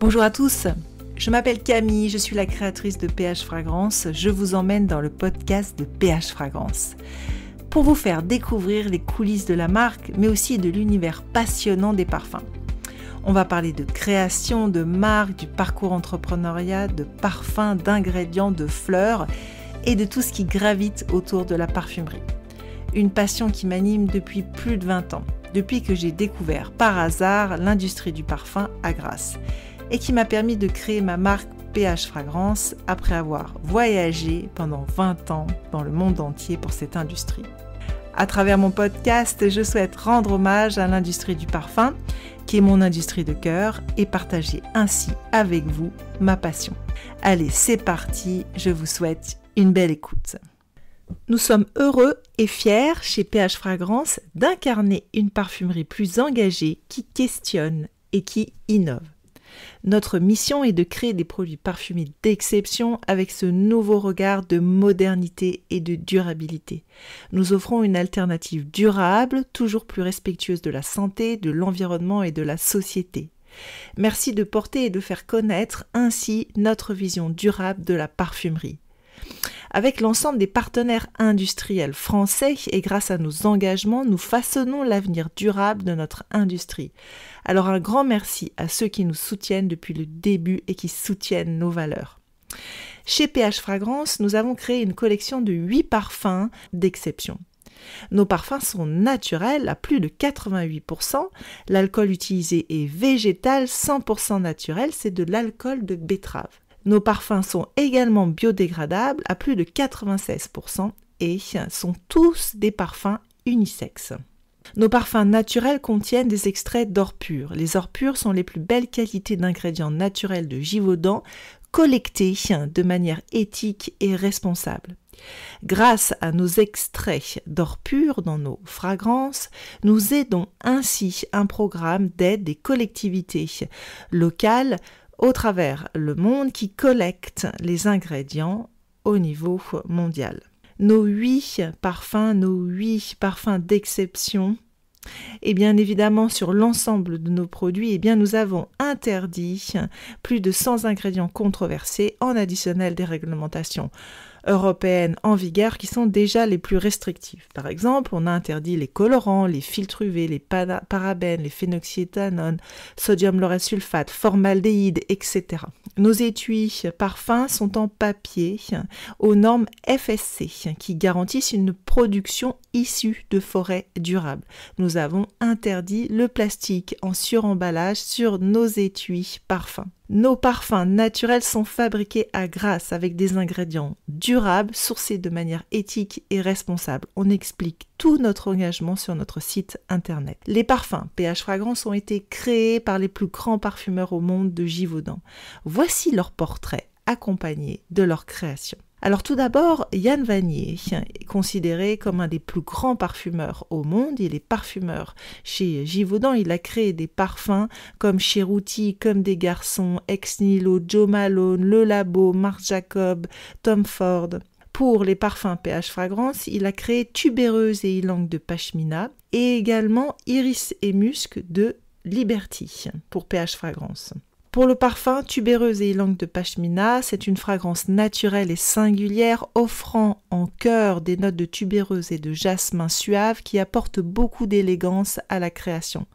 Bonjour à tous, je m'appelle Camille, je suis la créatrice de PH Fragrance. Je vous emmène dans le podcast de PH Fragrance pour vous faire découvrir les coulisses de la marque, mais aussi de l'univers passionnant des parfums. On va parler de création, de marque, du parcours entrepreneuriat, de parfums, d'ingrédients, de fleurs et de tout ce qui gravite autour de la parfumerie. Une passion qui m'anime depuis plus de 20 ans, depuis que j'ai découvert par hasard l'industrie du parfum à Grasse et qui m'a permis de créer ma marque PH Fragrance après avoir voyagé pendant 20 ans dans le monde entier pour cette industrie. À travers mon podcast, je souhaite rendre hommage à l'industrie du parfum, qui est mon industrie de cœur, et partager ainsi avec vous ma passion. Allez, c'est parti, je vous souhaite une belle écoute. Nous sommes heureux et fiers chez PH Fragrance d'incarner une parfumerie plus engagée qui questionne et qui innove. Notre mission est de créer des produits parfumés d'exception avec ce nouveau regard de modernité et de durabilité. Nous offrons une alternative durable, toujours plus respectueuse de la santé, de l'environnement et de la société. Merci de porter et de faire connaître ainsi notre vision durable de la parfumerie. Avec l'ensemble des partenaires industriels français et grâce à nos engagements, nous façonnons l'avenir durable de notre industrie. Alors un grand merci à ceux qui nous soutiennent depuis le début et qui soutiennent nos valeurs. Chez PH Fragrance, nous avons créé une collection de 8 parfums d'exception. Nos parfums sont naturels à plus de 88%. L'alcool utilisé est végétal, 100% naturel, c'est de l'alcool de betterave. Nos parfums sont également biodégradables à plus de 96% et sont tous des parfums unisexes. Nos parfums naturels contiennent des extraits d'or pur. Les ors purs sont les plus belles qualités d'ingrédients naturels de Givaudan collectés de manière éthique et responsable. Grâce à nos extraits d'or pur dans nos fragrances, nous aidons ainsi un programme d'aide des collectivités locales au travers le monde qui collecte les ingrédients au niveau mondial. Nos 8 parfums d'exception, et bien évidemment sur l'ensemble de nos produits, nous avons interdit plus de 100 ingrédients controversés en additionnel des réglementations européennes en vigueur qui sont déjà les plus restrictives. Par exemple, on a interdit les colorants, les filtres UV, les parabènes, les phénoxyéthanones, sodium lauryl sulfate, formaldéhyde, etc. Nos étuis parfums sont en papier aux normes FSC qui garantissent une production issue de forêts durables. Nous avons interdit le plastique en suremballage sur nos étuis parfums. Nos parfums naturels sont fabriqués à Grasse avec des ingrédients durables, sourcés de manière éthique et responsable. On explique tout notre engagement sur notre site internet. Les parfums PH Fragrance ont été créés par les plus grands parfumeurs au monde de Givaudan. Voici leur portrait accompagné de leur création. Alors tout d'abord, Yann Vannier est considéré comme un des plus grands parfumeurs au monde. Il est parfumeur chez Givaudan. Il a créé des parfums comme Cheruti, Comme des garçons, Ex Nihilo, Jo Malone, Le Labo, Marc Jacob, Tom Ford. Pour les parfums PH Fragrance, il a créé Tubéreuse et Ylang de Pashmina et également Iris et Musc de Liberty pour PH Fragrance. Pour le parfum Tubéreuse et Ylang de Pashmina, c'est une fragrance naturelle et singulière offrant en cœur des notes de tubéreuse et de jasmin suave qui apportent beaucoup d'élégance à la création.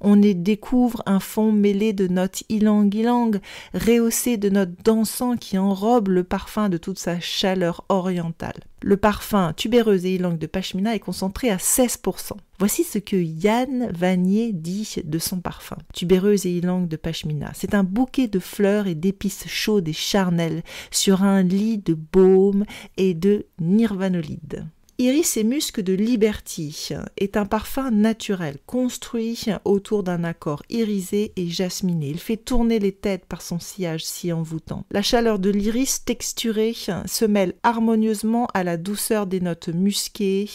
On y découvre un fond mêlé de notes ylang-ylang, rehaussé de notes d'encens qui enrobent le parfum de toute sa chaleur orientale. Le parfum Tubéreuse et Ylang de Pashmina est concentré à 16%. Voici ce que Yann Vannier dit de son parfum. Tubéreuse et Ylang de Pashmina. C'est un bouquet de fleurs et d'épices chaudes et charnelles sur un lit de baume et de nirvanolide. Iris et Musc de Liberty est un parfum naturel construit autour d'un accord irisé et jasminé. Il fait tourner les têtes par son sillage si envoûtant. La chaleur de l'iris texturé se mêle harmonieusement à la douceur des notes musquées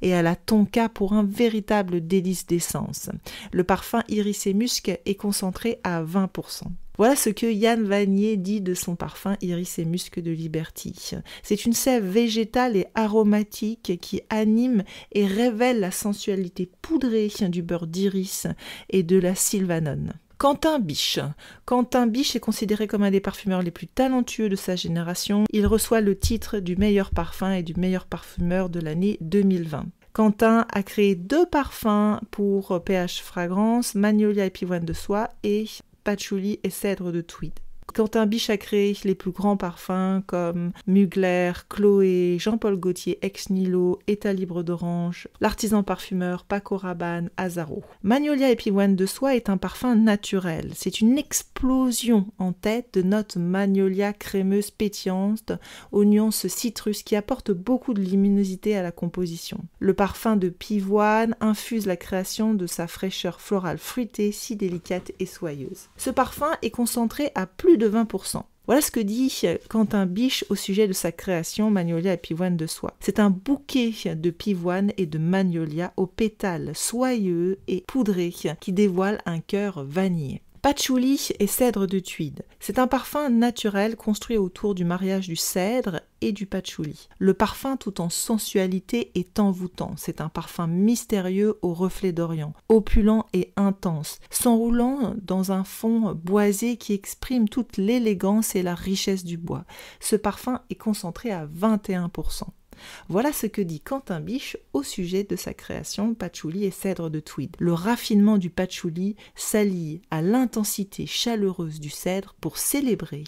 et à la tonka pour un véritable délice d'essence. Le parfum Iris et Musc est concentré à 20%. Voilà ce que Yann Vannier dit de son parfum Iris et Musc de Liberty. C'est une sève végétale et aromatique qui anime et révèle la sensualité poudrée du beurre d'iris et de la sylvanone. Quentin Biche. Quentin Biche est considéré comme un des parfumeurs les plus talentueux de sa génération. Il reçoit le titre du meilleur parfum et du meilleur parfumeur de l'année 2020. Quentin a créé 2 parfums pour PH Fragrance, Magnolia et Pivoine de soie et Patchouli et cèdre de tweed. Quentin Biche a créé les plus grands parfums comme Mugler, Chloé, Jean-Paul Gaultier, Ex Nihilo, État libre d'orange, l'artisan parfumeur Paco Rabanne, Azaro. Magnolia et Pivoine de soie est un parfum naturel. C'est une explosion en tête de notes magnolia crémeuse pétillante aux nuances citrus qui apportent beaucoup de luminosité à la composition. Le parfum de Pivoine infuse la création de sa fraîcheur florale fruitée si délicate et soyeuse. Ce parfum est concentré à plus de 20%. Voilà ce que dit Quentin Biche au sujet de sa création Magnolia et Pivoine de soie. C'est un bouquet de pivoine et de magnolia aux pétales soyeux et poudrés qui dévoile un cœur vanillé. Patchouli et cèdre de tweed. C'est un parfum naturel construit autour du mariage du cèdre et du patchouli. Le parfum tout en sensualité est envoûtant. C'est un parfum mystérieux au reflet d'Orient, opulent et intense, s'enroulant dans un fond boisé qui exprime toute l'élégance et la richesse du bois. Ce parfum est concentré à 21%. Voilà ce que dit Quentin Biche au sujet de sa création patchouli et cèdre de tweed. Le raffinement du patchouli s'allie à l'intensité chaleureuse du cèdre pour célébrer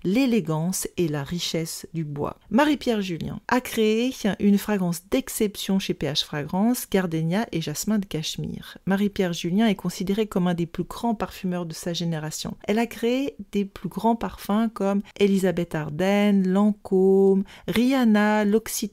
l'élégance et la richesse du bois. Marie-Pierre Julien a créé une fragrance d'exception chez PH Fragrance, Gardenia et Jasmin de Cachemire. Marie-Pierre Julien est considérée comme un des plus grands parfumeurs de sa génération. Elle a créé des plus grands parfums comme Elisabeth Arden, Lancôme, Rihanna, l'Occitane,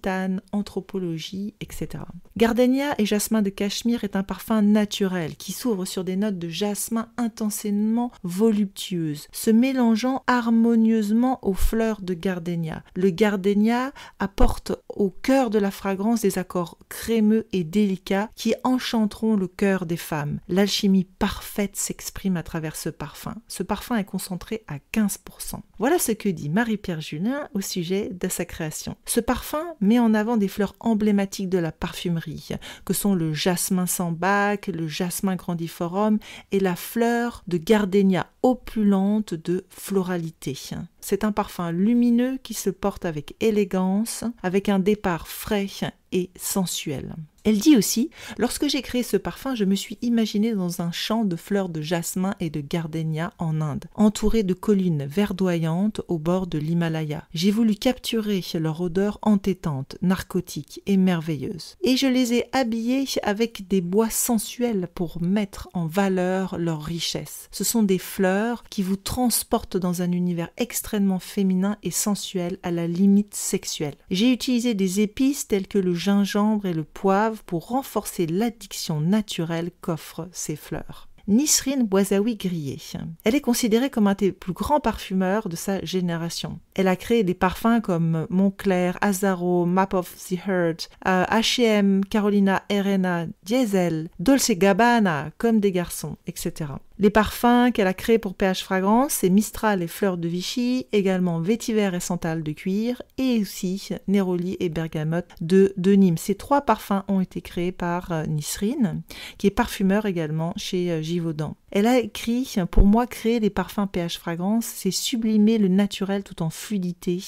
Anthropologie, etc. Gardenia et Jasmin de Cachemire est un parfum naturel qui s'ouvre sur des notes de jasmin intensément voluptueuses, se mélangeant harmonieusement aux fleurs de Gardenia. Le Gardenia apporte au cœur de la fragrance des accords crémeux et délicats qui enchanteront le cœur des femmes. L'alchimie parfaite s'exprime à travers ce parfum. Ce parfum est concentré à 15%. Voilà ce que dit Marie-Pierre Julien au sujet de sa création. Ce parfum met en avant des fleurs emblématiques de la parfumerie, que sont le jasmin sambac, le jasmin grandiforum et la fleur de gardenia opulente de floralité. C'est un parfum lumineux qui se porte avec élégance, avec un départ frais et sensuel. Elle dit aussi « Lorsque j'ai créé ce parfum, je me suis imaginée dans un champ de fleurs de jasmin et de gardenia en Inde, entourée de collines verdoyantes au bord de l'Himalaya. J'ai voulu capturer leur odeur entêtante, narcotique et merveilleuse. Et je les ai habillées avec des bois sensuels pour mettre en valeur leur richesse. Ce sont des fleurs qui vous transportent dans un univers extrêmement féminin et sensuel à la limite sexuelle. J'ai utilisé des épices telles que le gingembre et le poivre pour renforcer l'addiction naturelle qu'offrent ces fleurs. Nisrine Bouazaoui Grillé. Elle est considérée comme un des plus grands parfumeurs de sa génération. Elle a créé des parfums comme Moncler, Azaro, Map of the Heart, H&M, Carolina Herrera, Diesel, Dolce Gabbana, Comme des garçons, etc. Les parfums qu'elle a créés pour PH Fragrance, c'est Mistral et Fleurs de Vichy, également Vétiver et Santal de Cuir, et aussi Neroli et Bergamote de Nîmes. Ces 3 parfums ont été créés par Nisrine, qui est parfumeur également chez Givaudan. Elle a écrit « Pour moi, créer des parfums PH Fragrance, c'est sublimer le naturel tout en fluidité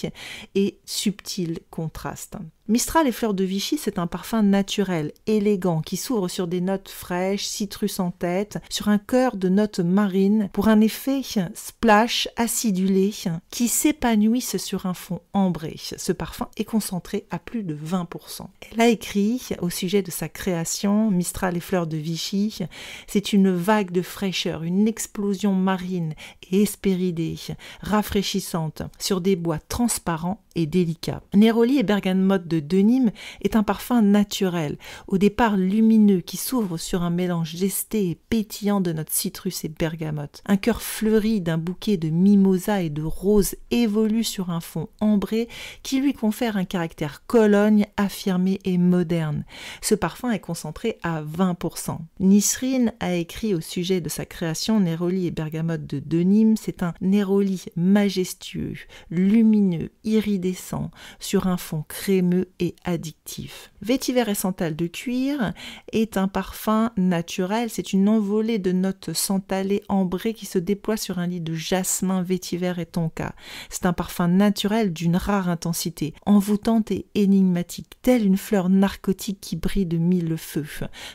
et subtil contraste. » Mistral et Fleurs de Vichy, c'est un parfum naturel, élégant, qui s'ouvre sur des notes fraîches, citrus en tête, sur un cœur de notes marines, pour un effet splash acidulé qui s'épanouisse sur un fond ambré. Ce parfum est concentré à plus de 20%. Elle a écrit au sujet de sa création, Mistral et Fleurs de Vichy, c'est une vague de fraîcheur, une explosion marine et hespéridée, rafraîchissante, sur des bois transparents et délicats. Neroli et Bergamote de Nîmes est un parfum naturel, au départ lumineux, qui s'ouvre sur un mélange zesté et pétillant de notes citrus et bergamote. Un cœur fleuri d'un bouquet de mimosa et de roses évolue sur un fond ambré qui lui confère un caractère Cologne affirmé et moderne. Ce parfum est concentré à 20%. Nisrine a écrit au sujet de sa sa création, Neroli et Bergamote de Denim. C'est un Neroli majestueux, lumineux, iridescent, sur un fond crémeux et addictif. Vétiver et santal de cuir est un parfum naturel. C'est une envolée de notes santalées ambrées qui se déploie sur un lit de jasmin, vétiver et tonka. C'est un parfum naturel d'une rare intensité, envoûtante et énigmatique, telle une fleur narcotique qui brille de mille feux.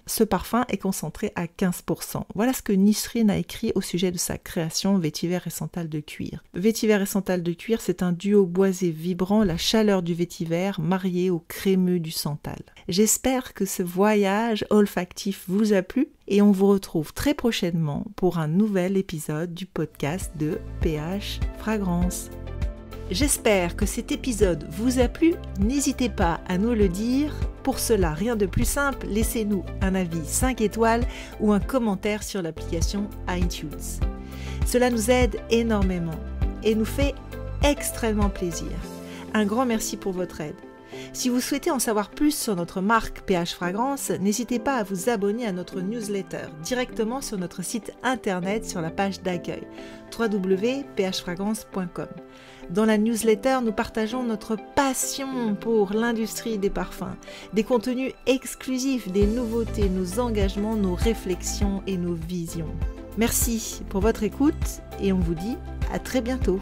Ce parfum est concentré à 15%. Voilà ce que Nisrine a écrit au sujet de sa création Vétiver et santal de cuir. Vétiver et santal de cuir, c'est un duo boisé vibrant, la chaleur du vétiver mariée au crémeux du santal. J'espère que ce voyage olfactif vous a plu et on vous retrouve très prochainement pour un nouvel épisode du podcast de PH Fragrance. J'espère que cet épisode vous a plu. N'hésitez pas à nous le dire. Pour cela, rien de plus simple, laissez-nous un avis 5 étoiles ou un commentaire sur l'application iTunes. Cela nous aide énormément et nous fait extrêmement plaisir. Un grand merci pour votre aide. Si vous souhaitez en savoir plus sur notre marque PH Fragrance, n'hésitez pas à vous abonner à notre newsletter directement sur notre site internet sur la page d'accueil www.phfragrance.com. Dans la newsletter, nous partageons notre passion pour l'industrie des parfums, des contenus exclusifs, des nouveautés, nos engagements, nos réflexions et nos visions. Merci pour votre écoute et on vous dit à très bientôt.